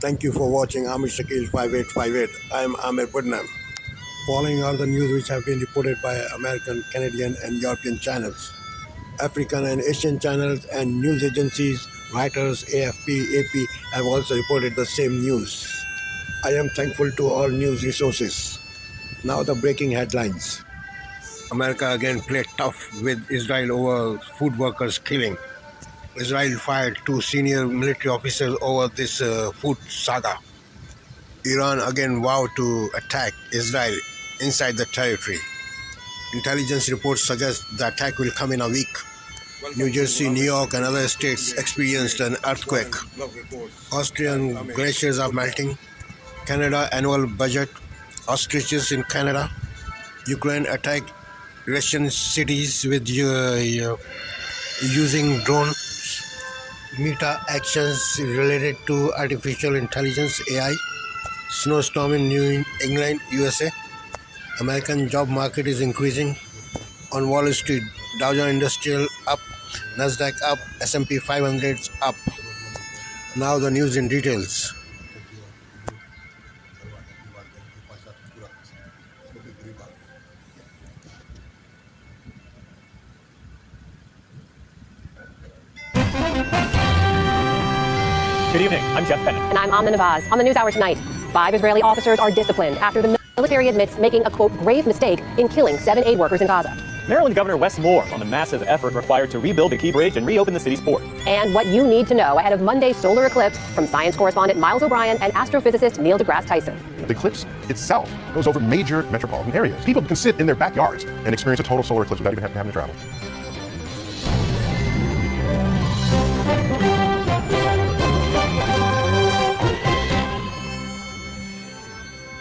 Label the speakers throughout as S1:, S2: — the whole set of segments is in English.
S1: Thank you for watching Amir Shakil 5858. I am Amir Putnam. Following are the news which have been reported by American, Canadian, and European channels. African and Asian channels and news agencies, writers, AFP, AP have also reported the same news. I am thankful to all news resources. Now the breaking headlines. America again played tough with Israel over food workers killing. Israel fired two senior military officers over this food saga. Iran again vowed to attack Israel inside the territory. Intelligence reports suggest the attack will come in a week. New Jersey, New York, and other states experienced an earthquake. Austrian glaciers are melting. Canada annual budget. Ostriches in Canada. Ukraine attacked Russian cities with using drones. Meta actions related to artificial intelligence AI. Snowstorm in New England, USA. American job market is increasing. On Wall Street, Dow Jones Industrial up, Nasdaq up, S&P 500 up. Now the news in details.
S2: Good evening, I'm Jeff Bennett.
S3: And I'm Amna Nawaz. On the NewsHour tonight, 5 Israeli officers are disciplined after the military admits making a, quote, grave mistake in killing 7 aid workers in Gaza.
S2: Maryland Governor Wes Moore on the massive effort required to rebuild the Key Bridge and reopen the city's port.
S3: And what you need to know ahead of Monday's solar eclipse from science correspondent Miles O'Brien and astrophysicist Neil deGrasse Tyson.
S4: The eclipse itself goes over major metropolitan areas. People can sit in their backyards and experience a total solar eclipse without even having to travel.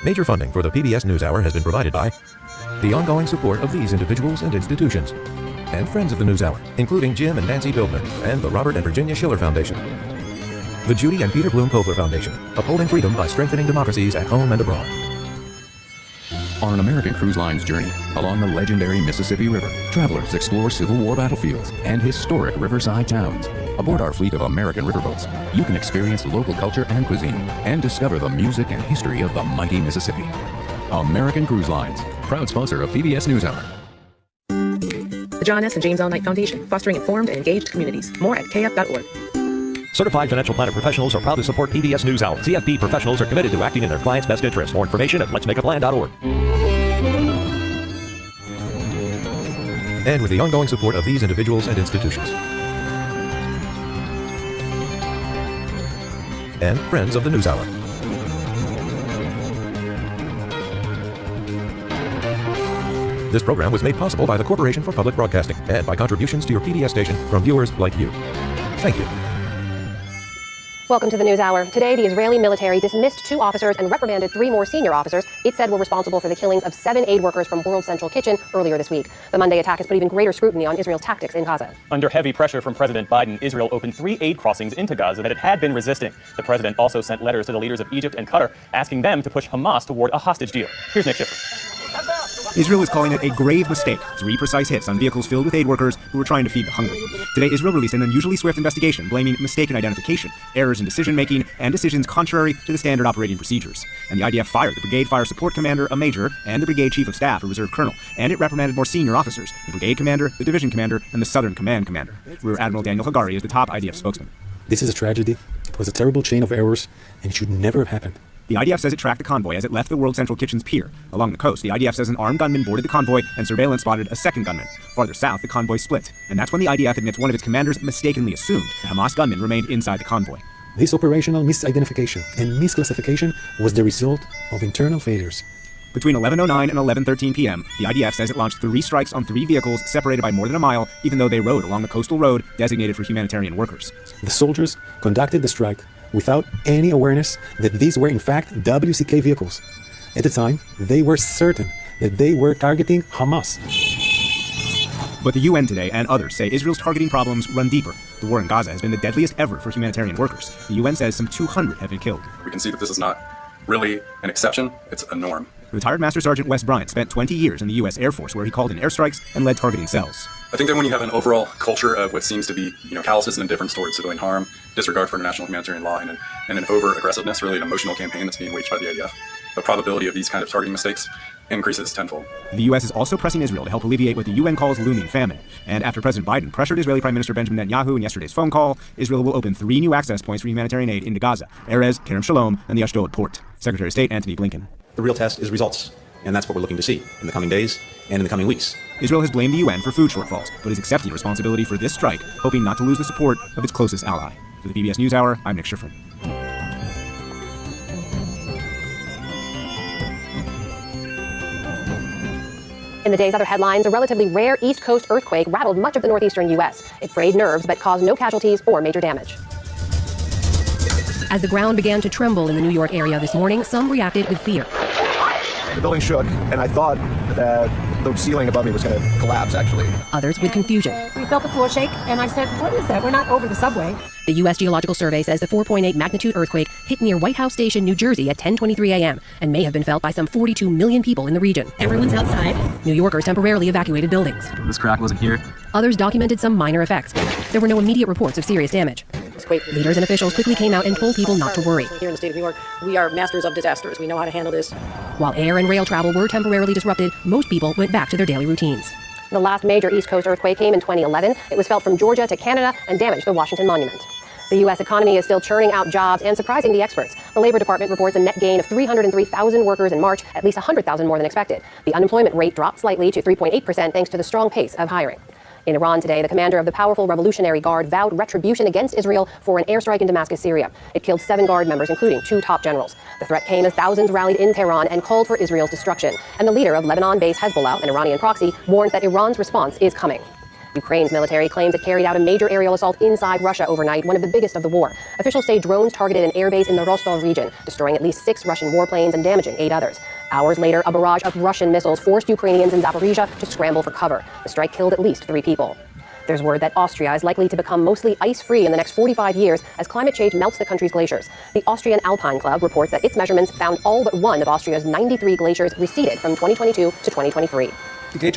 S5: Major funding for the PBS NewsHour has been provided by the ongoing support of these individuals and institutions, and friends of the NewsHour, including Jim and Nancy Bildner, and the Robert and Virginia Schiller Foundation. The Judy and Peter Bloom Kovler Foundation, upholding freedom by strengthening democracies at home and abroad.
S6: On an American Cruise Line's journey along the legendary Mississippi River, travelers explore Civil War battlefields and historic riverside towns. Aboard our fleet of American riverboats, you can experience local culture and cuisine and discover the music and history of the mighty Mississippi. American Cruise Lines, proud sponsor of PBS NewsHour.
S7: The John S. and James L. Knight Foundation, fostering informed and engaged communities. More at kf.org.
S5: Certified Financial Planner professionals are proud to support PBS NewsHour. CFP professionals are committed to acting in their clients' best interest. More information at letsmakeaplan.org. And with the ongoing support of these individuals and institutions. And friends of the NewsHour. This program was made possible by the Corporation for Public Broadcasting and by contributions to your PBS station from viewers like you. Thank you.
S3: Welcome to the NewsHour. Today, the Israeli military dismissed 2 officers and reprimanded 3 more senior officers it said were responsible for the killings of 7 aid workers from World Central Kitchen earlier this week. The Monday attack has put even greater scrutiny on Israel's tactics in Gaza.
S2: Under heavy pressure from President Biden, Israel opened 3 aid crossings into Gaza that it had been resisting. The president also sent letters to the leaders of Egypt and Qatar asking them to push Hamas toward a hostage deal. Here's Nick Schiffer.
S8: Israel is calling it a grave mistake. 3 precise hits on vehicles filled with aid workers who were trying to feed the hungry. Today, Israel released an unusually swift investigation blaming mistaken identification, errors in decision-making, and decisions contrary to the standard operating procedures. And the IDF fired the Brigade Fire Support Commander, a major, and the Brigade Chief of Staff, a reserve colonel. And it reprimanded more senior officers, the Brigade Commander, the Division Commander, and the Southern Command Commander. Rear Admiral Daniel Hagari is the top IDF spokesman.
S9: This is a tragedy. It was a terrible chain of errors, and it should never have happened.
S8: The IDF says it tracked the convoy as it left the World Central Kitchen's pier. Along the coast, the IDF says an armed gunman boarded the convoy and surveillance spotted a second gunman. Farther south, the convoy split. And that's when the IDF admits one of its commanders mistakenly assumed the Hamas gunman remained inside the convoy.
S9: This operational misidentification and misclassification was the result of internal failures.
S8: Between 11:09 and 11:13 p.m., the IDF says it launched 3 strikes on 3 vehicles separated by more than a mile, even though they rode along the coastal road designated for humanitarian workers.
S9: The soldiers conducted the strike without any awareness that these were in fact WCK vehicles. At the time, they were certain that they were targeting Hamas.
S8: But the UN today and others say Israel's targeting problems run deeper. The war in Gaza has been the deadliest ever for humanitarian workers. The UN says some 200 have been killed.
S10: We can see that this is not really an exception, it's a norm.
S8: Retired Master Sergeant Wes Bryant spent 20 years in the U.S. Air Force, where he called in airstrikes and led targeting cells.
S10: I think that when you have an overall culture of what seems to be, callousness and indifference towards civilian harm, disregard for international humanitarian law, and an over-aggressiveness, really an emotional campaign that's being waged by the IDF, the probability of these kind of targeting mistakes increases tenfold.
S8: The U.S. is also pressing Israel to help alleviate what the UN calls looming famine. And after President Biden pressured Israeli Prime Minister Benjamin Netanyahu in yesterday's phone call, Israel will open 3 new access points for humanitarian aid into Gaza: Erez, Kerem Shalom, and the Ashdod port. Secretary of State Antony Blinken.
S11: The real test is results, and that's what we're looking to see in the coming days and in the coming weeks.
S8: Israel has blamed the UN for food shortfalls, but is accepting responsibility for this strike, hoping not to lose the support of its closest ally. For the PBS NewsHour, I'm Nick Schifrin.
S3: In the day's other headlines, a relatively rare East Coast earthquake rattled much of the northeastern U.S. It frayed nerves but caused no casualties or major damage. As the ground began to tremble in the New York area this morning, some reacted with fear.
S4: The building shook, and I thought that the ceiling above me was going to collapse, actually.
S3: Others with confusion.
S12: We felt the floor shake, and I said, what is that? We're not over the subway.
S3: The U.S. Geological Survey says the 4.8 magnitude earthquake hit near White House Station, New Jersey at 10:23 a.m. and may have been felt by some 42 million people in the region.
S12: Everyone's outside.
S3: New Yorkers temporarily evacuated buildings.
S2: This crack wasn't here.
S3: Others documented some minor effects. There were no immediate reports of serious damage. Leaders and officials quickly came out and told people not to worry.
S12: Here in the state of New York, we are masters of disasters. We know how to handle this.
S3: While air and rail travel were temporarily disrupted, most people went back to their daily routines. The last major East Coast earthquake came in 2011. It was felt from Georgia to Canada and damaged the Washington Monument. The U.S. economy is still churning out jobs and surprising the experts. The Labor Department reports a net gain of 303,000 workers in March, at least 100,000 more than expected. The unemployment rate dropped slightly to 3.8% thanks to the strong pace of hiring. In Iran today, the commander of the powerful Revolutionary Guard vowed retribution against Israel for an airstrike in Damascus, Syria. It killed 7 Guard members, including 2 top generals. The threat came as thousands rallied in Tehran and called for Israel's destruction. And the leader of Lebanon-based Hezbollah, an Iranian proxy, warned that Iran's response is coming. Ukraine's military claims it carried out a major aerial assault inside Russia overnight, one of the biggest of the war. Officials say drones targeted an airbase in the Rostov region, destroying at least 6 Russian warplanes and damaging 8 others. Hours later, a barrage of Russian missiles forced Ukrainians in Zaporizhia to scramble for cover. The strike killed at least 3 people. There's word that Austria is likely to become mostly ice-free in the next 45 years as climate change melts the country's glaciers. The Austrian Alpine Club reports that its measurements found all but one of Austria's 93 glaciers receded from 2022 to 2023.
S8: You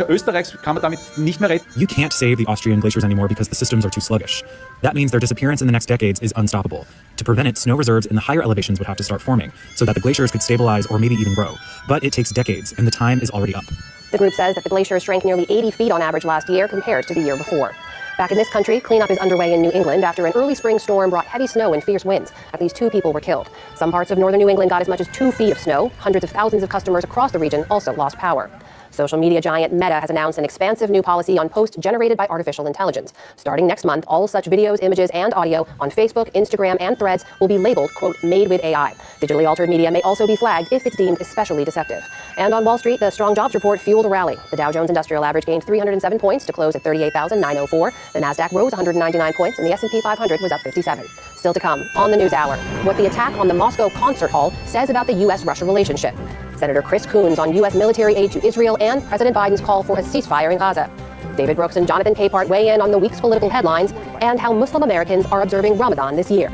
S8: can't save the Austrian glaciers anymore because the systems are too sluggish. That means their disappearance in the next decades is unstoppable. To prevent it, snow reserves in the higher elevations would have to start forming so that the glaciers could stabilize or maybe even grow. But it takes decades, and the time is already up.
S3: The group says that the glaciers shrank nearly 80 feet on average last year compared to the year before. Back in this country, cleanup is underway in New England after an early spring storm brought heavy snow and fierce winds. At least 2 people were killed. Some parts of northern New England got as much as 2 feet of snow. Hundreds of thousands of customers across the region also lost power. Social media giant Meta has announced an expansive new policy on posts generated by artificial intelligence. Starting next month, all such videos, images, and audio on Facebook, Instagram, and Threads will be labeled, quote, made with AI. Digitally altered media may also be flagged if it's deemed especially deceptive. And on Wall Street, the strong jobs report fueled a rally. The Dow Jones Industrial Average gained 307 points to close at 38,904. The Nasdaq rose 199 points, and the S&P 500 was up 57. Still to come on the NewsHour, what the attack on the Moscow concert hall says about the U.S.-Russia relationship. Senator Chris Coons on U.S. military aid to Israel and President Biden's call for a ceasefire in Gaza. David Brooks and Jonathan Capehart weigh in on the week's political headlines and how Muslim Americans are observing Ramadan this year.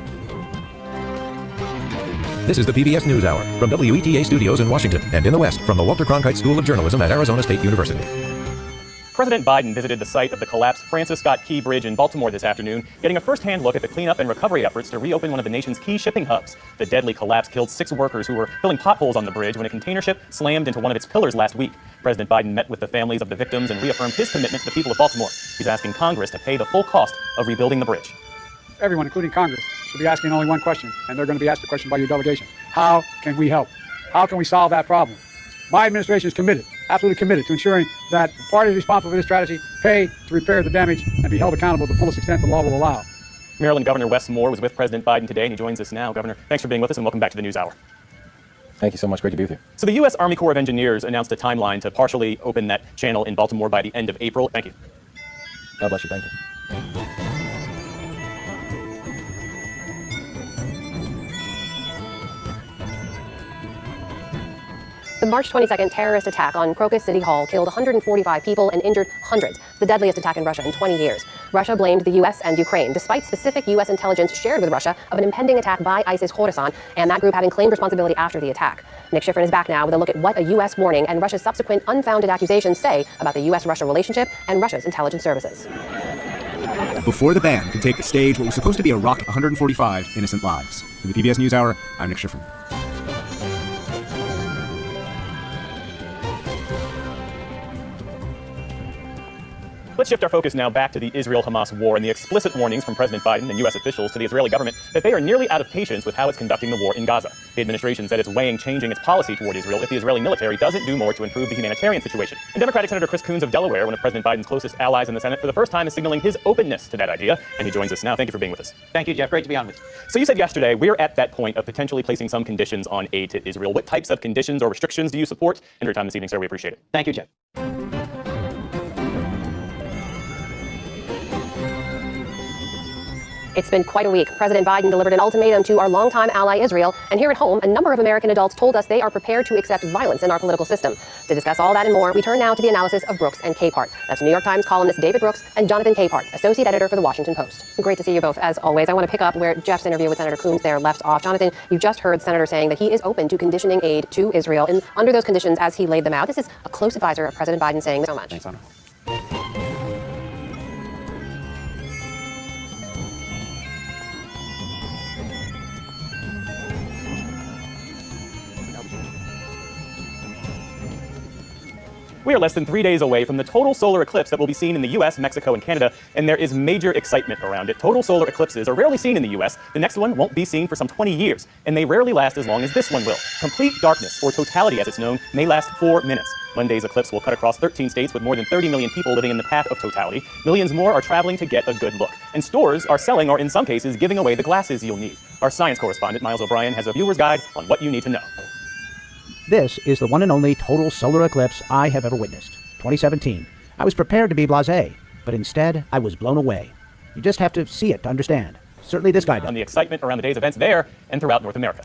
S5: This is the PBS NewsHour from WETA Studios in Washington and in the West from the Walter Cronkite School of Journalism at Arizona State University.
S2: President Biden visited the site of the collapsed Francis Scott Key Bridge in Baltimore this afternoon, getting a first-hand look at the cleanup and recovery efforts to reopen one of the nation's key shipping hubs. The deadly collapse killed 6 workers who were filling potholes on the bridge when a container ship slammed into one of its pillars last week. President Biden met with the families of the victims and reaffirmed his commitment to the people of Baltimore. He's asking Congress to pay the full cost of rebuilding the bridge.
S13: Everyone, including Congress, should be asking only one question, and they're going to be asked the question by your delegation. How can we help? How can we solve that problem? My administration is committed, absolutely committed, to ensuring that the parties responsible for this strategy pay to repair the damage and be held accountable to the fullest extent the law will allow.
S2: Maryland Governor Wes Moore was with President Biden today, and he joins us now. Governor, thanks for being with us, and welcome back to the NewsHour.
S11: Thank you so much. Great to be with you.
S2: So the U.S. Army Corps of Engineers announced a timeline to partially open that channel in Baltimore by the end of April. Thank you.
S11: God bless you. Thank you.
S3: The March 22nd terrorist attack on Crocus City Hall killed 145 people and injured hundreds, the deadliest attack in Russia in 20 years. Russia blamed the U.S. and Ukraine, despite specific U.S. intelligence shared with Russia of an impending attack by ISIS Khorasan, and that group having claimed responsibility after the attack. Nick Schifrin is back now with a look at what a U.S. warning and Russia's subsequent unfounded accusations say about the U.S.-Russia relationship and Russia's intelligence services.
S8: Before the ban could take the stage, what was supposed to be a rocked 145 innocent lives. For the PBS NewsHour, I'm Nick Schifrin.
S2: Let's shift our focus now back to the Israel-Hamas war and the explicit warnings from President Biden and U.S. officials to the Israeli government that they are nearly out of patience with how it's conducting the war in Gaza. The administration said it's weighing changing its policy toward Israel if the Israeli military doesn't do more to improve the humanitarian situation. And Democratic Senator Chris Coons of Delaware, one of President Biden's closest allies in the Senate, for the first time is signaling his openness to that idea, and he joins us now. Thank you for being with us.
S14: Thank you, Jeff. Great to be on with you.
S2: So you said yesterday, we're at that point of potentially placing some conditions on aid to Israel. What types of conditions or restrictions do you support? And for your time this evening, sir, we appreciate it.
S14: Thank you, Jeff.
S3: It's been quite a week. President Biden delivered an ultimatum to our longtime ally Israel, and here at home, a number of American adults told us they are prepared to accept violence in our political system. To discuss all that and more, we turn now to the analysis of Brooks and Capehart. That's New York Times columnist David Brooks and Jonathan Capehart, associate editor for The Washington Post. Great to see you both, as always. I want to pick up where Jeff's interview with Senator Coons there left off. Jonathan, you just heard Senator saying that he is open to conditioning aid to Israel, and under those conditions, as he laid them out, this is a close advisor of President Biden saying so much.
S11: Thanks, Anna.
S2: We are less than 3 days away from the total solar eclipse that will be seen in the U.S., Mexico, and Canada, and there is major excitement around it. Total solar eclipses are rarely seen in the U.S. The next one won't be seen for some 20 years, and they rarely last as long as this one will. Complete darkness, or totality as it's known, may last 4 minutes. Monday's eclipse will cut across 13 states with more than 30 million people living in the path of totality. Millions more are traveling to get a good look. And stores are selling, or in some cases, giving away the glasses you'll need. Our science correspondent, Miles O'Brien, has a viewer's guide on what you need to know.
S15: This is the one and only total solar eclipse I have ever witnessed. 2017. I was prepared to be blasé, but instead I was blown away. You just have to see it to understand. Certainly this guy does.
S2: On the excitement around the day's events there and throughout North America.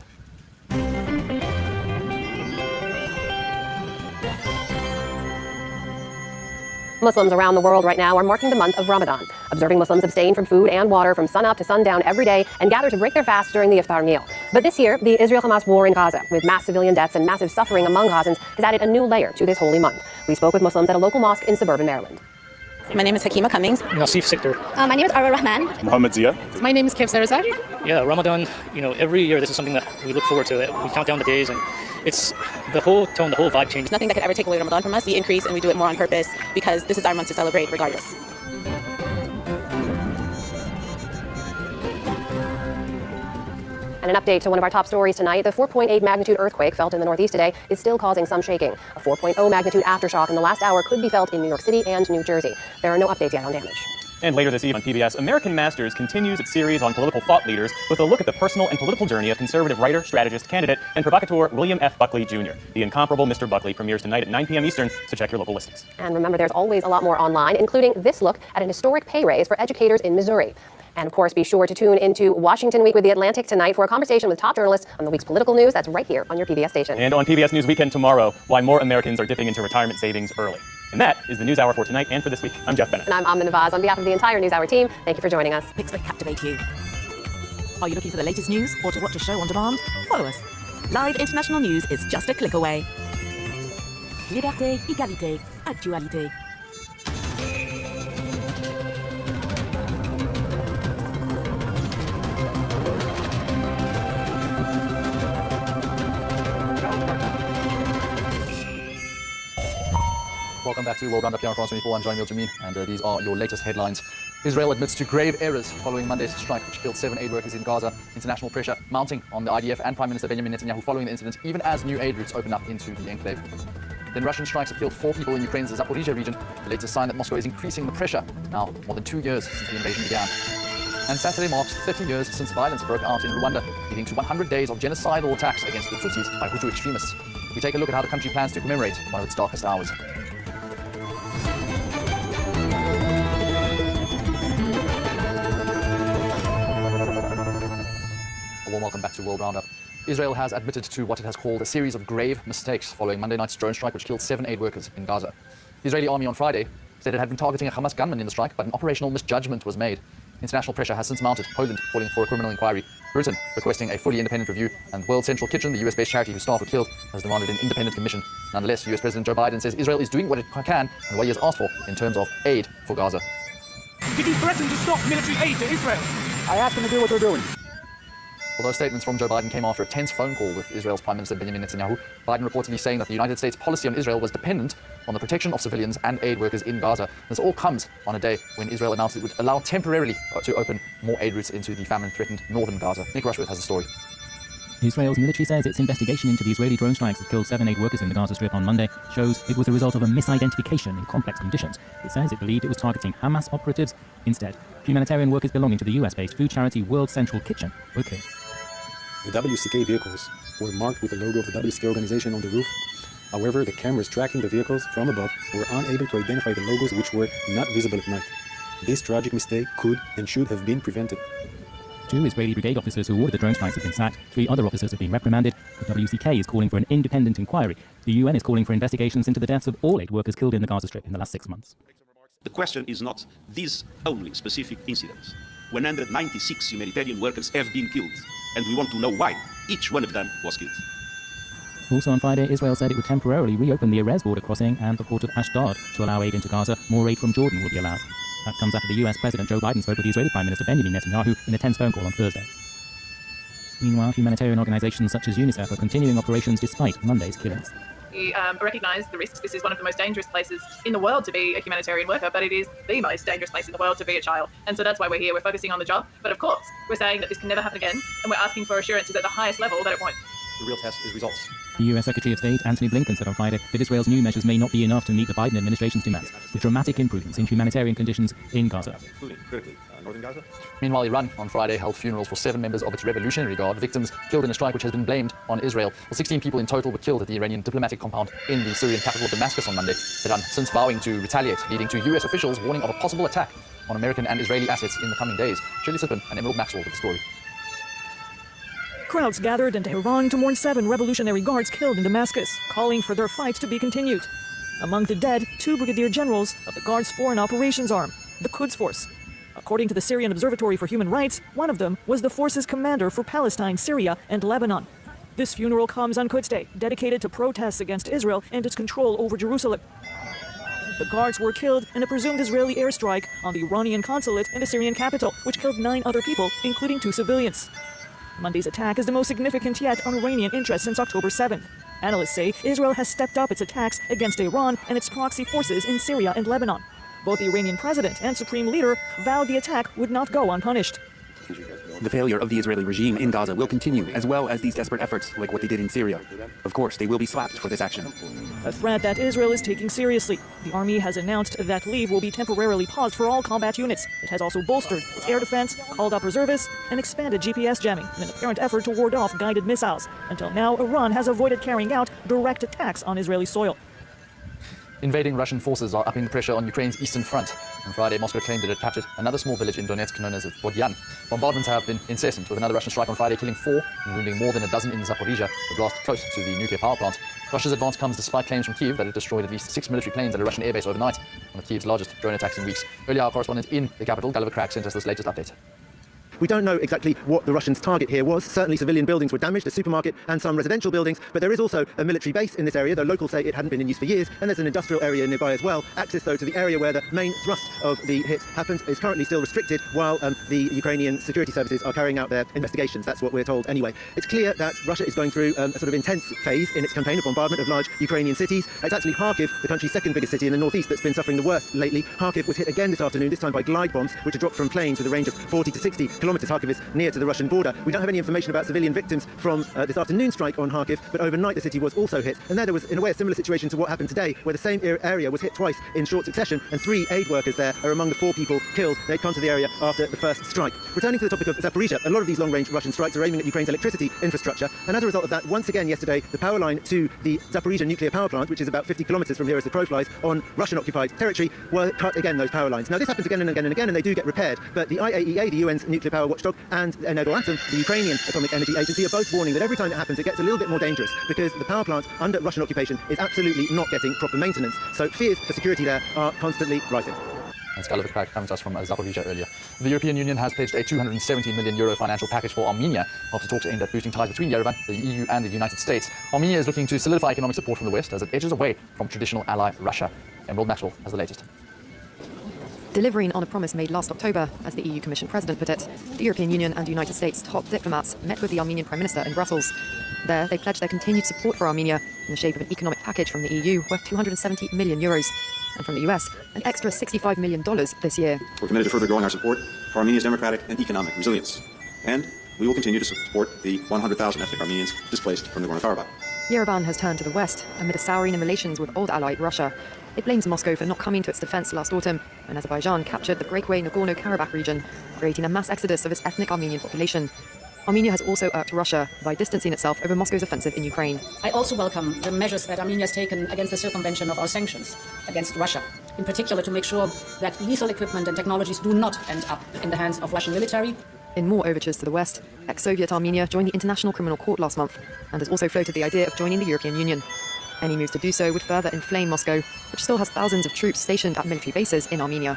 S3: Muslims around the world right now are marking the month of Ramadan. Observing Muslims abstain from food and water from sunup to sundown every day and gather to break their fast during the iftar meal. But this year, the Israel-Hamas war in Gaza, with mass civilian deaths and massive suffering among Gazans, has added a new layer to this holy month. We spoke with Muslims at a local mosque in suburban Maryland.
S16: My name is Hakima Cummings.
S17: Nasif Sikder.
S16: My name is Arwa Rahman.
S18: Muhammad Zia.
S16: My name is Kevsar Razak.
S17: Yeah, Ramadan, every year this is something that we look forward to. We count down the days, and it's the whole tone, the whole vibe changes.
S16: Nothing that could ever take away Ramadan from us. We increase and we do it more on purpose because this is our month to celebrate regardless.
S3: And an update to one of our top stories tonight. The 4.8 magnitude earthquake felt in the Northeast today is still causing some shaking. A 4.0 magnitude aftershock in the last hour could be felt in New York City and New Jersey. There are no updates yet on damage.
S2: And later this evening on PBS, American Masters continues its series on political thought leaders with a look at the personal and political journey of conservative writer, strategist, candidate, and provocateur William F. Buckley Jr. The incomparable Mr. Buckley premieres tonight at 9 p.m. Eastern, so check your local listings.
S3: And remember, there's always a lot more online, including this look at an historic pay raise for educators in Missouri. And of course, be sure to tune into Washington Week with The Atlantic tonight for a conversation with top journalists on the week's political news. That's right here on your PBS station.
S2: And on PBS News Weekend tomorrow, why more Americans are dipping into retirement savings early. And that is the NewsHour for tonight and for this week. I'm Jeff Bennett.
S3: And I'm Amna Nawaz. On behalf of the entire NewsHour team, thank you for joining us.
S19: Picks that captivate you. Are you looking for the latest news or to watch a show on demand? Follow us. Live international news is just a click away. Liberté, égalité, actualité.
S20: Welcome back to World Roundup here on France 24. I'm Jean-Emile Jamin, and these are your latest headlines. Israel admits to grave errors following Monday's strike, which killed 7 aid workers in Gaza. International pressure mounting on the IDF and Prime Minister Benjamin Netanyahu following the incident, even as new aid routes open up into the enclave. Then Russian strikes have killed 4 people in Ukraine's Zaporizhia region, the latest sign that Moscow is increasing the pressure, now more than 2 years since the invasion began. And Saturday marks 30 years since violence broke out in Rwanda, leading to 100 days of genocidal attacks against the Tutsis by Hutu extremists. We take a look at how the country plans to commemorate one of its darkest hours. A warm welcome back to World Roundup. Israel has admitted to what it has called a series of grave mistakes following Monday night's drone strike, which killed 7 aid workers in Gaza. The Israeli army on Friday said it had been targeting a Hamas gunman in the strike, but an operational misjudgment was made. International pressure has since mounted, Poland calling for a criminal inquiry, Britain requesting a fully independent review, and World Central Kitchen, the US-based charity whose staff were killed, has demanded an independent commission. Nonetheless, US President Joe Biden says Israel is doing what it can and what he has asked for in terms of aid for Gaza.
S14: Did you threaten to stop military aid to Israel?
S13: I asked them to do what they're doing.
S20: Although statements from Joe Biden came after a tense phone call with Israel's Prime Minister Benjamin Netanyahu, Biden reportedly saying that the United States policy on Israel was dependent on the protection of civilians and aid workers in Gaza. This all comes on a day when Israel announced it would allow temporarily to open more aid routes into the famine-threatened northern Gaza. Nick Rushworth has a story.
S18: Israel's military says its investigation into the Israeli drone strikes that killed 7 aid workers in the Gaza Strip on Monday shows it was the result of a misidentification in complex conditions. It says it believed it was targeting Hamas operatives instead. Humanitarian workers belonging to the US-based food charity World Central Kitchen were killed.
S9: The WCK vehicles were marked with the logo of the WCK organization on the roof. However, the cameras tracking the vehicles from above were unable to identify the logos, which were not visible at night. This tragic mistake could and should have been prevented.
S18: 2 Israeli brigade officers who ordered the drone strikes have been sacked. 3 other officers have been reprimanded. The WCK is calling for an independent inquiry. The UN is calling for investigations into the deaths of all aid workers killed in the Gaza Strip in the last 6 months.
S21: The question is not these only specific incidents. 196 humanitarian workers have been killed, and we want to know why each one of them was killed.
S18: Also on Friday, Israel said it would temporarily reopen the Erez border crossing and the port of Ashdod to allow aid into Gaza. More aid from Jordan will be allowed. That comes after the US President Joe Biden spoke with the Israeli Prime Minister Benjamin Netanyahu in a tense phone call on Thursday. Meanwhile, humanitarian organizations such as UNICEF are continuing operations despite Monday's killings.
S22: We recognise the risks. This is one of the most dangerous places in the world to be a humanitarian worker, but it is the most dangerous place in the world to be a child. And so that's why we're here. We're focusing on the job. But of course, we're saying that this can never happen again, and we're asking for assurances at the highest level that it won't.
S11: The real test is results.
S18: The US Secretary of State Antony Blinken said on Friday that Israel's new measures may not be enough to meet the Biden administration's demands, with dramatic improvements in humanitarian conditions in Gaza.
S11: Including, critically, northern Gaza.
S20: Meanwhile, Iran on Friday held funerals for 7 members of its Revolutionary Guard, victims killed in a strike which has been blamed on Israel. Well, 16 people in total were killed at the Iranian diplomatic compound in the Syrian capital of Damascus on Monday. Iran since vowing to retaliate, leading to US officials warning of a possible attack on American and Israeli assets in the coming days. Shirley Sippin and Emerald Maxwell with the story.
S23: Crowds gathered in Tehran to mourn 7 Revolutionary Guards killed in Damascus, calling for their fight to be continued. Among the dead, 2 brigadier generals of the Guard's foreign operations arm, the Quds Force. According to the Syrian Observatory for Human Rights, one of them was the force's commander for Palestine, Syria, and Lebanon. This funeral comes on Quds Day, dedicated to protests against Israel and its control over Jerusalem. The guards were killed in a presumed Israeli airstrike on the Iranian consulate in the Syrian capital, which killed 9 other people, including 2 civilians. Monday's attack is the most significant yet on Iranian interest since October 7th. Analysts say Israel has stepped up its attacks against Iran and its proxy forces in Syria and Lebanon. Both the Iranian president and supreme leader vowed the attack would not go unpunished.
S24: The failure of the Israeli regime in Gaza will continue, as well as these desperate efforts like what they did in Syria. Of course, they will be slapped for this action.
S23: A threat that Israel is taking seriously. The army has announced that leave will be temporarily paused for all combat units. It has also bolstered its air defense, called up reservists, and expanded GPS jamming in an apparent effort to ward off guided missiles. Until now, Iran has avoided carrying out direct attacks on Israeli soil.
S20: Invading Russian forces are upping the pressure on Ukraine's eastern front. On Friday, Moscow claimed it had captured another small village in Donetsk known as Vodyan. Bombardments have been incessant, with another Russian strike on Friday killing 4 and wounding more than a dozen in Zaporizhia, the blast close to the nuclear power plant. Russia's advance comes despite claims from Kyiv that it destroyed at least 6 military planes at a Russian airbase overnight, one of Kyiv's largest drone attacks in weeks. Earlier, our correspondent in the capital, Gulliver Crack, sent us this latest update.
S25: We don't know exactly what the Russians' target here was. Certainly civilian buildings were damaged, a supermarket and some residential buildings, but there is also a military base in this area, though locals say it hadn't been in use for years, and there's an industrial area nearby as well. Access, though, to the area where the main thrust of the hit happened is currently still restricted, while the Ukrainian security services are carrying out their investigations. That's what we're told anyway. It's clear that Russia is going through a sort of intense phase in its campaign of bombardment of large Ukrainian cities. It's actually Kharkiv, the country's second biggest city in the northeast, that's been suffering the worst lately. Kharkiv was hit again this afternoon, this time by glide bombs, which are dropped from planes with a range of 40 to 60 kilometers. Kharkiv is near to the Russian border. We don't have any information about civilian victims from this afternoon's strike on Kharkiv, but overnight the city was also hit. And there was, in a way, a similar situation to what happened today, where the same area was hit twice in short succession, and 3 aid workers there are among the 4 people killed. They'd come to the area after the first strike. Returning to the topic of Zaporizhia, a lot of these long-range Russian strikes are aiming at Ukraine's electricity infrastructure, and as a result of that, once again yesterday, the power line to the Zaporizhia nuclear power plant, which is about 50 kilometers from here as the crow flies, on Russian-occupied territory, were cut again, those power lines. Now, this happens again and again and again, and they do get repaired, but the IAEA, the UN's nuclear power watchdog, and Energoatom, the Ukrainian atomic energy agency, are both warning that every time it happens, it gets a little bit more dangerous because the power plant under Russian occupation is absolutely not getting proper maintenance. So fears for security there are constantly rising.
S20: That's Gulliver Crack coming to us from Zaporizhia earlier. The European Union has pledged a €270 million financial package for Armenia after talks aimed at boosting ties between Yerevan, the EU and the United States. Armenia is looking to solidify economic support from the West as it edges away from traditional ally Russia. Emerald Maxwell has the latest.
S3: Delivering on a promise made last October, as the EU Commission President put it, the European Union and United States top diplomats met with the Armenian Prime Minister in Brussels. There, they pledged their continued support for Armenia in the shape of an economic package from the EU worth €270 million, and from the US, an extra $65 million this year.
S11: We're committed to further growing our support for Armenia's democratic and economic resilience. And we will continue to support the 100,000 ethnic Armenians displaced from Nagorno-Karabakh.
S3: Yerevan has turned to the West amid a souring in relations with old ally Russia. It blames Moscow for not coming to its defense last autumn when Azerbaijan captured the breakaway Nagorno-Karabakh region, creating a mass exodus of its ethnic Armenian population. Armenia has also irked Russia by distancing itself over Moscow's offensive in Ukraine.
S1: I also welcome the measures that Armenia has taken against the circumvention of our sanctions against Russia, in particular to make sure that lethal equipment and technologies do not end up in the hands of Russian military.
S3: In more overtures to the West, ex-Soviet Armenia joined the International Criminal Court last month and has also floated the idea of joining the European Union. Any moves to do so would further inflame Moscow, which still has thousands of troops stationed at military bases in Armenia.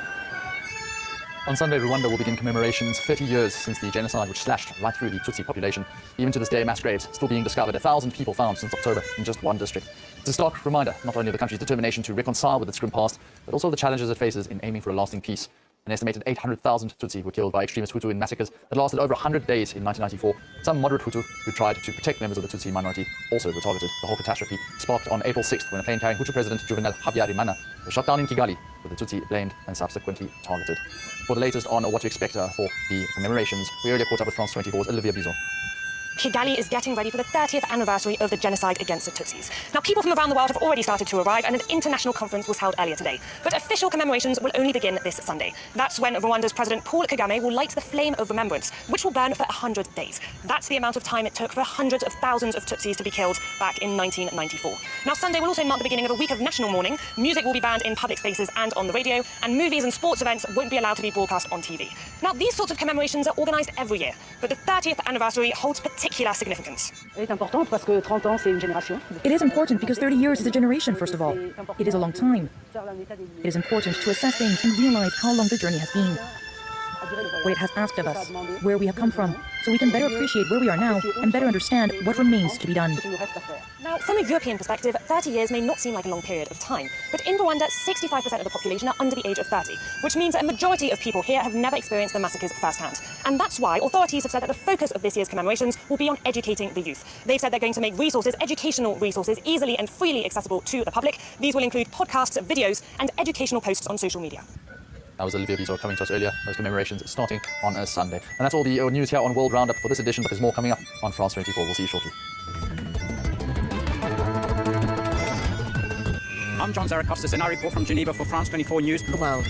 S20: On Sunday, Rwanda will begin commemorations 30 years since the genocide which slashed right through the Tutsi population. Even to this day, mass graves still being discovered, 1,000 people found since October in just one district. It's a stark reminder not only of the country's determination to reconcile with its grim past, but also the challenges it faces in aiming for a lasting peace. An estimated 800,000 Tutsi were killed by extremist Hutu in massacres that lasted over 100 days in 1994. Some moderate Hutu who tried to protect members of the Tutsi minority also were targeted. The whole catastrophe sparked on April 6th when a plane carrying Hutu President Juvenal Habyarimana was shot down in Kigali, with the Tutsi blamed and subsequently targeted. For the latest on what to expect for the commemorations, we earlier caught up with France 24's Olivia Bizot.
S4: Kigali is getting ready for the 30th anniversary of the genocide against the Tutsis. Now, people from around the world have already started to arrive, and an international conference was held earlier today. But official commemorations will only begin this Sunday. That's when Rwanda's President Paul Kagame will light the flame of remembrance, which will burn for 100 days. That's the amount of time it took for hundreds of thousands of Tutsis to be killed back in 1994. Now, Sunday will also mark the beginning of a week of national mourning. Music will be banned in public spaces and on the radio, and movies and sports events won't be allowed to be broadcast on TV. Now, these sorts of commemorations are organised every year, but the 30th anniversary holds particular significance.
S23: It is important because 30 years is a generation, first of all. It is a long time. It is important to assess things and realize how long the journey has been, what it has asked of us, where we have come from, so we can better appreciate where we are now and better understand what remains to be done.
S4: Now, from a European perspective, 30 years may not seem like a long period of time, but in Rwanda, 65% of the population are under the age of 30, which means that a majority of people here have never experienced the massacres firsthand. And that's why authorities have said that the focus of this year's commemorations will be on educating the youth. They've said they're going to make resources, educational resources, easily and freely accessible to the public. These will include podcasts, videos, and educational posts on social media.
S20: That was Olivia Bizot coming to us earlier. Those commemorations starting on a Sunday. And that's all the news here on World Roundup for this edition, but there's more coming up on France 24. We'll see you shortly.
S6: I'm John Zaracostas, and I report from Geneva for France 24 News. The world.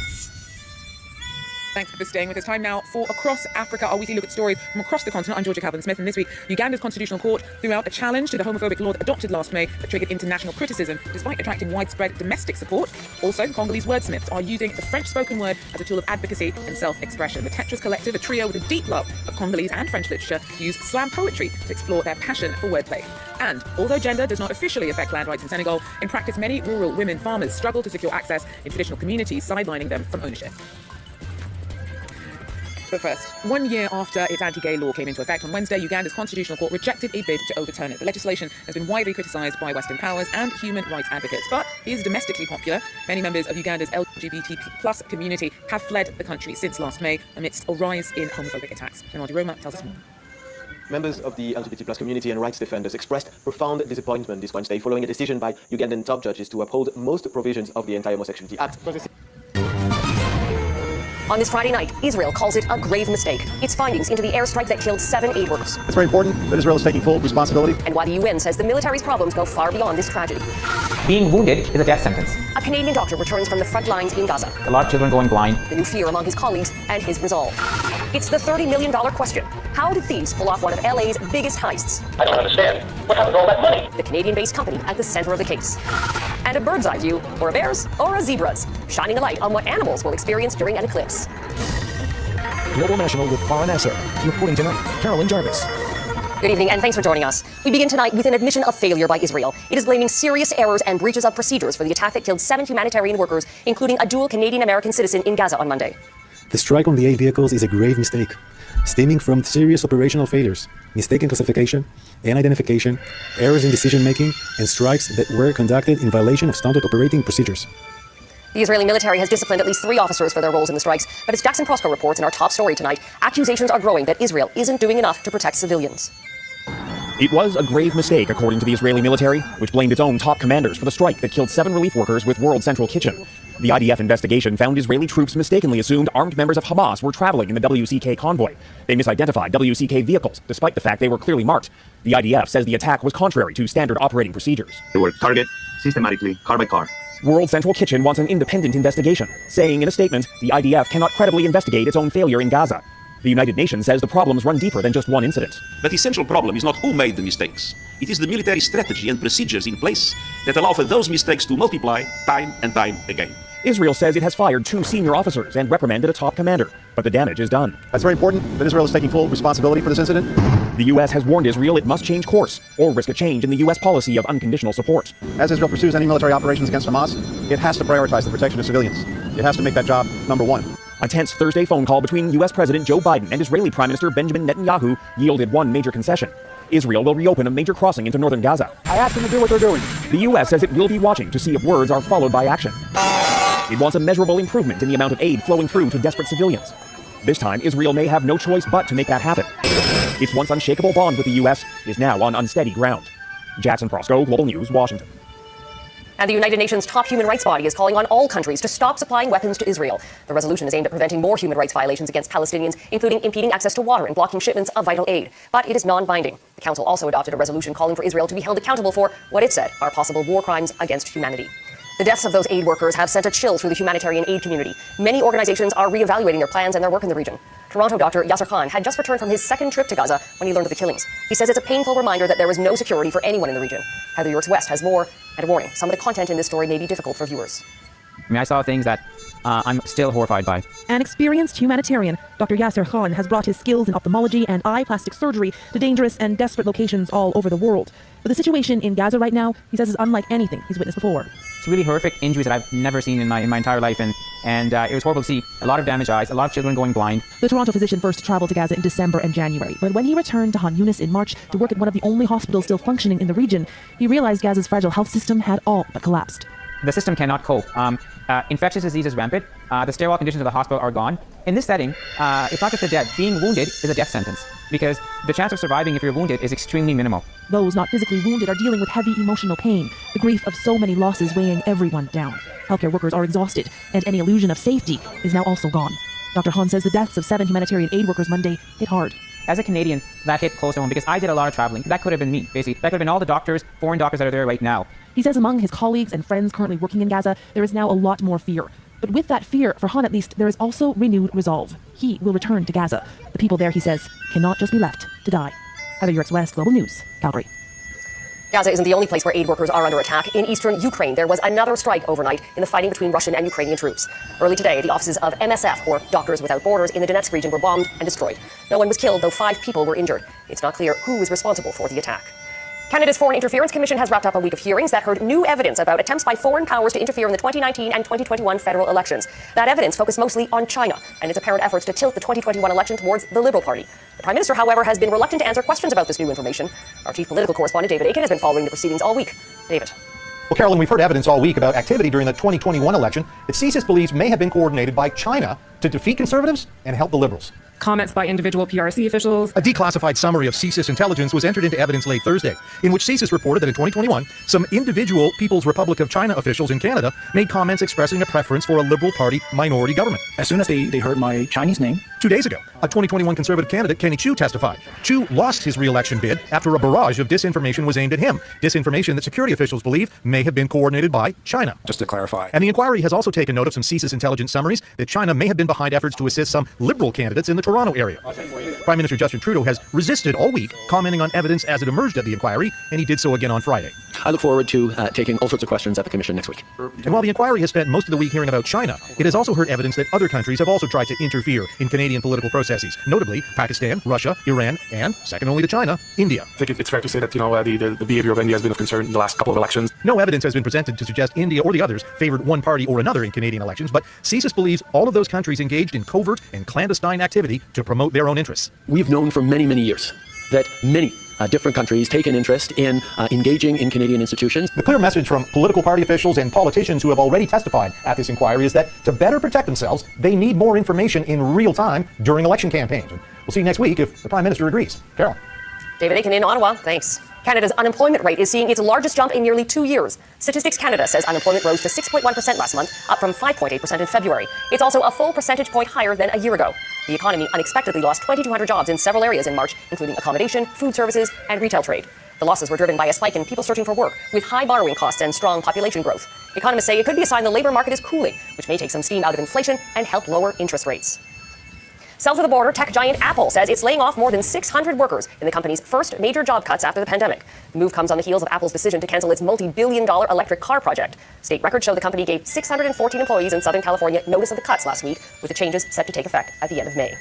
S7: Thanks for staying with us. Time now for Across Africa, our weekly look at stories from across the continent. I'm Georgia Calvin-Smith, and this week, Uganda's Constitutional Court threw out a challenge to the homophobic law that adopted last May that triggered international criticism, despite attracting widespread domestic support. Also, Congolese wordsmiths are using the French spoken word as a tool of advocacy and self-expression. The Tetris Collective, a trio with a deep love of Congolese and French literature, use slam poetry to explore their passion for wordplay. And although gender does not officially affect land rights in Senegal, in practice, many rural women farmers struggle to secure access in traditional communities, sidelining them from ownership. But first, 1 year after its anti-gay law came into effect on Wednesday, Uganda's Constitutional Court rejected a bid to overturn it. The legislation has been widely criticised by Western powers and human rights advocates, but is domestically popular. Many members of Uganda's LGBT+ community have fled the country since last May amidst a rise in homophobic attacks. Bernardo Roma tells us more.
S10: Members of the LGBT+ community and rights defenders expressed profound disappointment this Wednesday following a decision by Ugandan top judges to uphold most provisions of the Anti-Homosexuality Act.
S3: On this Friday night, Israel calls it a grave mistake. Its findings into the airstrike that killed 7 aid workers.
S26: It's very important that Israel is taking full responsibility.
S3: And why the UN says the military's problems go far beyond this tragedy.
S27: Being wounded is a death sentence.
S3: A Canadian doctor returns from the front lines in Gaza.
S27: A lot of children going blind.
S3: The new fear among his colleagues and his resolve. It's the $30 million question. How did thieves pull off one of LA's biggest heists?
S27: I don't understand. What happened to all that money?
S3: The Canadian-based company at the center of the case. And a bird's eye view, or a bear's, or a zebra's, shining a light on what animals will experience during an eclipse.
S2: Global National with Farah Nasser. Reporting tonight, Carolyn Jarvis.
S3: Good evening, and thanks for joining us. We begin tonight with an admission of failure by Israel. It is blaming serious errors and breaches of procedures for the attack that killed 7 humanitarian workers, including a dual Canadian-American citizen in Gaza on Monday.
S9: The strike on the 8 vehicles is a grave mistake, stemming from serious operational failures, mistaken classification and identification, errors in decision-making, and strikes that were conducted in violation of standard operating procedures.
S3: The Israeli military has disciplined at least 3 officers for their roles in the strikes, but as Jackson Prosco reports in our top story tonight, accusations are growing that Israel isn't doing enough to protect civilians.
S5: It was a grave mistake, according to the Israeli military, which blamed its own top commanders for the strike that killed 7 relief workers with World Central Kitchen. The IDF investigation found Israeli troops mistakenly assumed armed members of Hamas were traveling in the WCK convoy. They misidentified WCK vehicles, despite the fact they were clearly marked. The IDF says the attack was contrary to standard operating procedures.
S11: They were targeted systematically, car by car.
S5: World Central Kitchen wants an independent investigation, saying in a statement, the IDF cannot credibly investigate its own failure in Gaza. The United Nations says the problems run deeper than just one incident.
S21: But the central problem is not who made the mistakes. It is the military strategy and procedures in place that allow for those mistakes to multiply time and time again.
S5: Israel says it has fired 2 senior officers and reprimanded a top commander, but the damage is done.
S26: That's very important that Israel is taking full responsibility for this incident.
S5: The U.S. has warned Israel it must change course or risk a change in the U.S. policy of unconditional support.
S26: As Israel pursues any military operations against Hamas, it has to prioritize the protection of civilians. It has to make that job number 1.
S5: A tense Thursday phone call between U.S. President Joe Biden and Israeli Prime Minister Benjamin Netanyahu yielded one major concession. Israel will reopen a major crossing into northern Gaza.
S13: I asked them to do what they're doing.
S5: The U.S. says it will be watching to see if words are followed by action. It wants a measurable improvement in the amount of aid flowing through to desperate civilians. This time, Israel may have no choice but to make that happen. Its once unshakable bond with the U.S. is now on unsteady ground. Jackson Prosco, Global News, Washington.
S3: And the United Nations top human rights body is calling on all countries to stop supplying weapons to Israel. The resolution is aimed at preventing more human rights violations against Palestinians, including impeding access to water and blocking shipments of vital aid. But it is non-binding. The Council also adopted a resolution calling for Israel to be held accountable for what it said are possible war crimes against humanity. The deaths of those aid workers have sent a chill through the humanitarian aid community. Many organizations are reevaluating their plans and their work in the region. Toronto doctor Yasser Khan had just returned from his 2nd trip to Gaza when he learned of the killings. He says it's a painful reminder that there is no security for anyone in the region. Heather Yorks West has more, and a warning. Some of the content in this story may be difficult for viewers.
S27: I mean, I saw things that I'm still horrified by.
S23: An experienced humanitarian, Dr. Yasser Khan has brought his skills in ophthalmology and eye plastic surgery to dangerous and desperate locations all over the world. But the situation in Gaza right now, he says, is unlike anything he's witnessed before.
S27: It's really horrific injuries that I've never seen in my entire life, and it was horrible to see a lot of damaged eyes, a lot of children going blind.
S23: The Toronto physician first traveled to Gaza in December and January, but when he returned to Han Yunis in March to work at one of the only hospitals still functioning in the region, he realized Gaza's fragile health system had all but collapsed.
S27: The system cannot cope. Infectious disease is rampant. The sterile conditions of the hospital are gone. In this setting, it's not just the dead. Being wounded is a death sentence because the chance of surviving if you're wounded is extremely minimal.
S23: Those not physically wounded are dealing with heavy emotional pain, the grief of so many losses weighing everyone down. Healthcare workers are exhausted, and any illusion of safety is now also gone. Dr. Han says the deaths of 7 humanitarian aid workers Monday hit hard.
S27: As a Canadian, that hit close to home because I did a lot of traveling. That could have been me, basically. That could have been all the doctors, foreign doctors that are there right now.
S23: He says among his colleagues and friends currently working in Gaza, there is now a lot more fear. But with that fear, for Han at least, there is also renewed resolve. He will return to Gaza. The people there, he says, cannot just be left to die. Heather Yorks West, Global News, Calgary.
S3: Gaza isn't the only place where aid workers are under attack. In eastern Ukraine, there was another strike overnight in the fighting between Russian and Ukrainian troops. Early today, the offices of MSF, or Doctors Without Borders, in the Donetsk region were bombed and destroyed. No one was killed, though 5 people were injured. It's not clear who is responsible for the attack. Canada's Foreign Interference Commission has wrapped up a week of hearings that heard new evidence about attempts by foreign powers to interfere in the 2019 and 2021 federal elections. That evidence focused mostly on China and its apparent efforts to tilt the 2021 election towards the Liberal Party. The Prime Minister, however, has been reluctant to answer questions about this new information. Our chief political correspondent, David Aiken, has been following the proceedings all week. David.
S26: Well, Carolyn, we've heard evidence all week about activity during the 2021 election that CSIS believes may have been coordinated by China to defeat conservatives and help the Liberals.
S8: Comments by individual PRC officials.
S26: A declassified summary of CSIS intelligence was entered into evidence late Thursday, in which CSIS reported that in 2021, some individual People's Republic of China officials in Canada made comments expressing a preference for a Liberal Party minority government. As soon as they heard my Chinese name. 2 days ago, a 2021 Conservative candidate, Kenny Chu, testified. Chu lost his re-election bid after a barrage of disinformation was aimed at him. Disinformation that security officials believe may have been coordinated by China. Just to clarify. And the inquiry has also taken note of some CSIS intelligence summaries that China may have been behind efforts to assist some Liberal candidates in the Toronto area. Prime Minister Justin Trudeau has resisted all week, commenting on evidence as it emerged at the inquiry, and he did so again on Friday.
S10: I look forward to taking all sorts of questions at the Commission next week.
S26: And while the inquiry has spent most of the week hearing about China, it has also heard evidence that other countries have also tried to interfere in Canadian political processes, notably Pakistan, Russia, Iran, and, second only to China, India.
S12: I think it's fair to say that, the behavior of India has been of concern in the last couple of elections.
S26: No evidence has been presented to suggest India or the others favored one party or another in Canadian elections, but CSIS believes all of those countries engaged in covert and clandestine activity to promote their own interests.
S10: We've known for many, many years that many different countries take an interest in engaging in Canadian institutions.
S26: The clear message from political party officials and politicians who have already testified at this inquiry is that to better protect themselves, they need more information in real time during election campaigns. And we'll see next week if the Prime Minister agrees. Carol.
S3: David Aiken in Ottawa, thanks. Canada's unemployment rate is seeing its largest jump in nearly 2 years. Statistics Canada says unemployment rose to 6.1% last month, up from 5.8% in February. It's also a full percentage point higher than a year ago. The economy unexpectedly lost 2,200 jobs in several areas in March, including accommodation, food services, and retail trade. The losses were driven by a spike in people searching for work, with high borrowing costs and strong population growth. Economists say it could be a sign the labor market is cooling, which may take some steam out of inflation and help lower interest rates. South of the border, tech giant Apple says it's laying off more than 600 workers in the company's first major job cuts after the pandemic. The move comes on the heels of Apple's decision to cancel its multi-billion-dollar electric car project. State records show the company gave 614 employees in Southern California notice of the cuts last week, with the changes set to take effect at the end of May.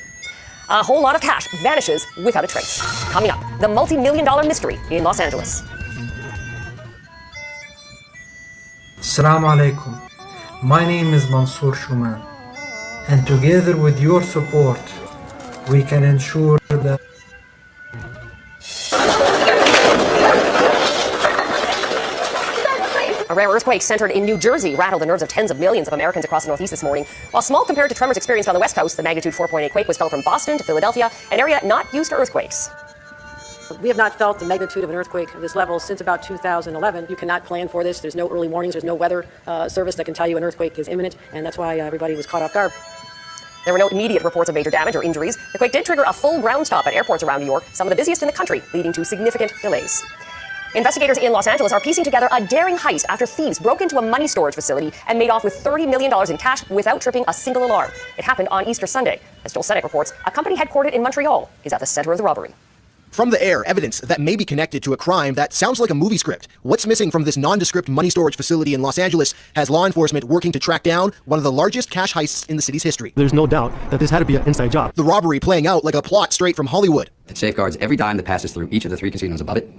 S3: A whole lot of cash vanishes without a trace. Coming up, the multi-million-dollar mystery in Los Angeles.
S14: Assalamu alaikum. My name is Mansour Shuman, and together with your support, we can ensure that
S3: A rare earthquake centered in New Jersey rattled the nerves of tens of millions of Americans across the Northeast this morning. While small compared to tremors experienced on the West Coast, the magnitude 4.8 quake was felt from Boston to Philadelphia, an area not used to earthquakes.
S1: We have not felt the magnitude of an earthquake of this level since about 2011. You cannot plan for this. There's no early warnings. There's no weather service that can tell you an earthquake is imminent, and that's why everybody was caught off guard.
S3: There were no immediate reports of major damage or injuries. The quake did trigger a full ground stop at airports around New York, some of the busiest in the country, leading to significant delays. Investigators in Los Angeles are piecing together a daring heist after thieves broke into a money storage facility and made off with $30 million in cash without tripping a single alarm. It happened on Easter Sunday. As Joel Senek reports, a company headquartered in Montreal is at the center of the robbery.
S2: From the air, evidence that may be connected to a crime that sounds like a movie script. What's missing from this nondescript money storage facility in Los Angeles has law enforcement working to track down one of the largest cash heists in the city's history.
S15: There's no doubt that this had to be an inside job.
S2: The robbery playing out like a plot straight from Hollywood.
S16: It safeguards every dime that passes through each of the 3 casinos above it.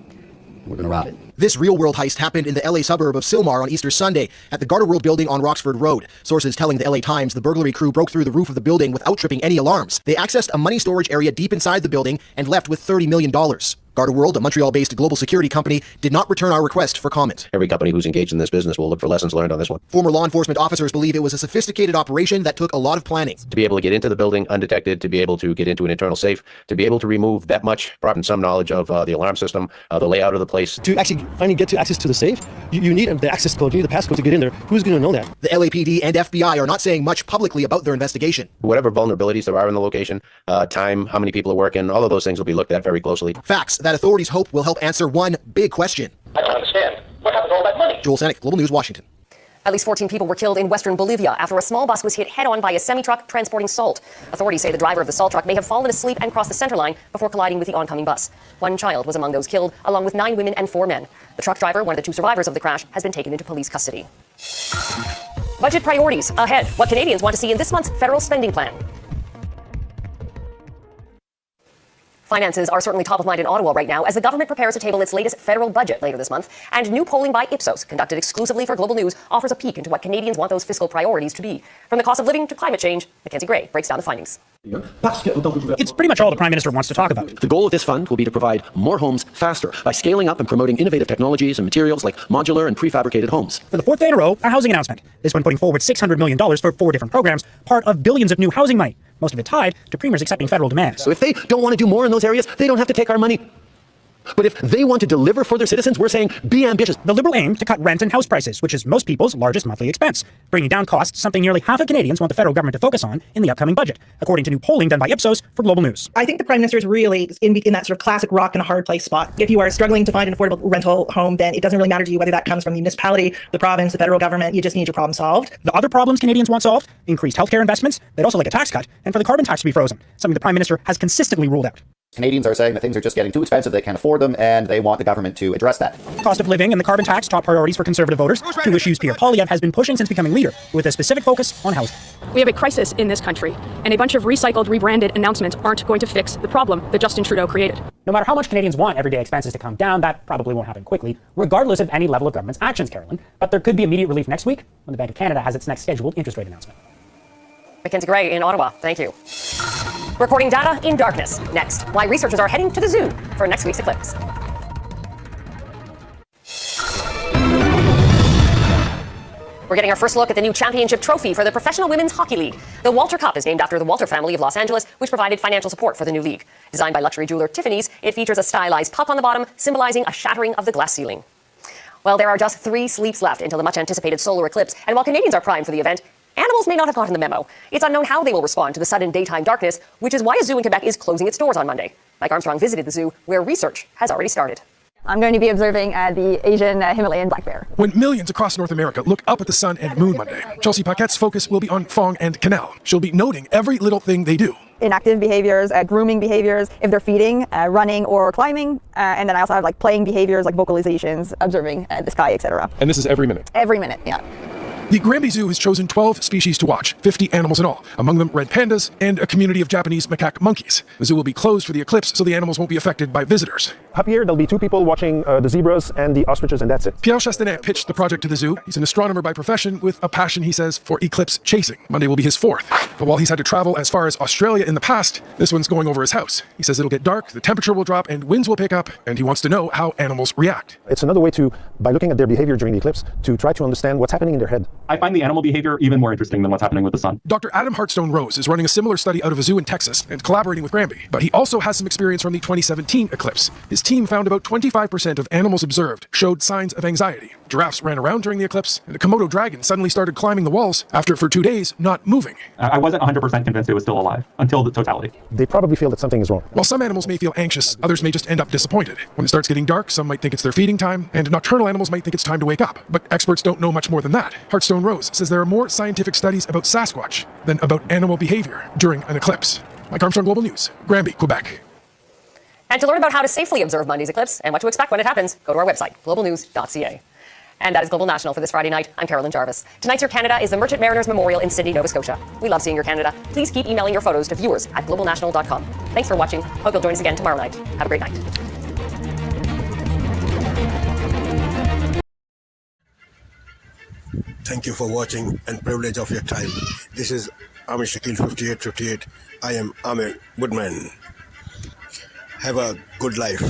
S16: We're going to rob it.
S2: This real-world heist happened in the LA suburb of Sylmar on Easter Sunday at the Garter World building on Roxford Road. Sources telling the LA Times the burglary crew broke through the roof of the building without tripping any alarms. They accessed a money storage area deep inside the building and left with $30 million. Garter World, a Montreal-based global security company, did not return our request for comment.
S10: Every company who's engaged in this business will look for lessons learned on this one.
S2: Former law enforcement officers believe it was a sophisticated operation that took a lot of planning.
S10: To be able to get into the building undetected, to be able to get into an internal safe, to be able to remove that much, probably some knowledge of the alarm system, the layout of the place.
S15: To actually finally get to access to the safe, you need the access code, you need the passcode to get in there. Who's going to know that?
S2: The LAPD and FBI are not saying much publicly about their investigation.
S10: Whatever vulnerabilities there are in the location, time, how many people are working, all of those things will be looked at very closely.
S2: Facts that authorities hope will help answer one big question.
S17: I don't understand. What happened to all that money?
S2: Joel Senek, Global News, Washington.
S3: At least 14 people were killed in western Bolivia after a small bus was hit head-on by a semi-truck transporting salt. Authorities say the driver of the salt truck may have fallen asleep and crossed the center line before colliding with the oncoming bus. One child was among those killed, along with 9 women and 4 men. The truck driver, one of the 2 survivors of the crash, has been taken into police custody. Budget priorities ahead. What Canadians want to see in this month's federal spending plan. Finances are certainly top of mind in Ottawa right now as the government prepares to table its latest federal budget later this month. And new polling by Ipsos, conducted exclusively for Global News, offers a peek into what Canadians want those fiscal priorities to be. From the cost of living to climate change, Mackenzie Gray breaks down the findings.
S6: It's pretty much all the Prime Minister wants to talk about.
S10: The goal of this fund will be to provide more homes faster by scaling up and promoting innovative technologies and materials like modular and prefabricated homes.
S6: For the 4th day in a row, a housing announcement. This one putting forward $600 million for 4 different programs, part of billions of new housing money. Most of it tied to premiers accepting federal demands.
S10: So if they don't want to do more in those areas, they don't have to take our money. But if they want to deliver for their citizens, we're saying be ambitious.
S6: The Liberal aim to cut rent and house prices, which is most people's largest monthly expense, bringing down costs, something nearly half of Canadians want the federal government to focus on in the upcoming budget, according to new polling done by Ipsos for Global News.
S19: I think the Prime Minister is really in that sort of classic rock and a hard place spot. If you are struggling to find an affordable rental home, then it doesn't really matter to you whether that comes from the municipality, the province, the federal government. You just need your problem solved.
S6: The other problems Canadians want solved? Increased healthcare investments. They'd also like a tax cut, and for the carbon tax to be frozen, something the Prime Minister has consistently ruled out.
S4: Canadians are saying that things are just getting too expensive, they can't afford them, and they want the government to address that.
S6: Cost of living and the carbon tax, top priorities for Conservative voters, two issues Pierre Poilievre has been pushing since becoming leader, with a specific focus on housing.
S8: We have a crisis in this country, and a bunch of recycled, rebranded announcements aren't going to fix the problem that Justin Trudeau created.
S6: No matter how much Canadians want everyday expenses to come down, that probably won't happen quickly, regardless of any level of government's actions, Carolyn. But there could be immediate relief next week when the Bank of Canada has its next scheduled interest rate announcement.
S3: Mackenzie Gray in Ottawa, thank you. Recording data in darkness. Next, why researchers are heading to the zoo for next week's eclipse. We're getting our first look at the new championship trophy for the Professional Women's Hockey League. The Walter Cup is named after the Walter family of Los Angeles, which provided financial support for the new league. Designed by luxury jeweler Tiffany's, it features a stylized puck on the bottom, symbolizing a shattering of the glass ceiling. Well, there are just 3 sleeps left until the much-anticipated solar eclipse, and while Canadians are primed for the event, animals may not have gotten the memo. It's unknown how they will respond to the sudden daytime darkness, which is why a zoo in Quebec is closing its doors on Monday. Mike Armstrong visited the zoo, where research has already started.
S7: I'm going to be observing the Asian Himalayan black bear.
S18: When millions across North America look up at the sun and moon Monday, Chelsea Paquette's focus will be on Fong and Canal. She'll be noting every little thing they do.
S7: Inactive behaviors, grooming behaviors, if they're feeding, running or climbing, and then I also have like playing behaviors like vocalizations, observing the sky, etc.
S18: And this is every minute?
S7: Every minute, yeah.
S18: The Granby Zoo has chosen 12 species to watch, 50 animals in all, among them red pandas and a community of Japanese macaque monkeys. The zoo will be closed for the eclipse, so the animals won't be affected by visitors.
S15: Up here, there'll be 2 people watching the zebras and the ostriches, and that's it.
S18: Pierre Chastanet pitched the project to the zoo. He's an astronomer by profession with a passion, he says, for eclipse chasing. Monday will be his 4th. But while he's had to travel as far as Australia in the past, this one's going over his house. He says it'll get dark, the temperature will drop, and winds will pick up, and he wants to know how animals react.
S15: It's another way to, by looking at their behavior during the eclipse, to try to understand what's happening in their head.
S5: I find the animal behavior even more interesting than what's happening with the sun.
S18: Dr. Adam Hartstone Rose is running a similar study out of a zoo in Texas and collaborating with Granby, but he also has some experience from the 2017 eclipse. His team found about 25% of animals observed showed signs of anxiety. Giraffes ran around during the eclipse, and a Komodo dragon suddenly started climbing the walls after, for 2 days, not moving.
S5: I wasn't 100% convinced it was still alive until the totality.
S15: They probably feel that something is wrong.
S18: While some animals may feel anxious, others may just end up disappointed. When it starts getting dark, some might think it's their feeding time, and nocturnal animals might think it's time to wake up. But experts don't know much more than that. Hartstone Rose says there are more scientific studies about Sasquatch than about animal behavior during an eclipse. Mike Armstrong, Global News, Granby, Quebec.
S3: And to learn about how to safely observe Monday's eclipse and what to expect when it happens, go to our website, globalnews.ca. And that is Global National for this Friday night. I'm Carolyn Jarvis. Tonight's Your Canada is the Merchant Mariners Memorial in Sydney, Nova Scotia. We love seeing your Canada. Please keep emailing your photos to viewers@globalnational.com. Thanks for watching. Hope you'll join us again tomorrow night. Have a great night.
S20: Thank you for watching and privilege of your time. This is Amir Shakil 5858. I am Amir Woodman. Have a good life.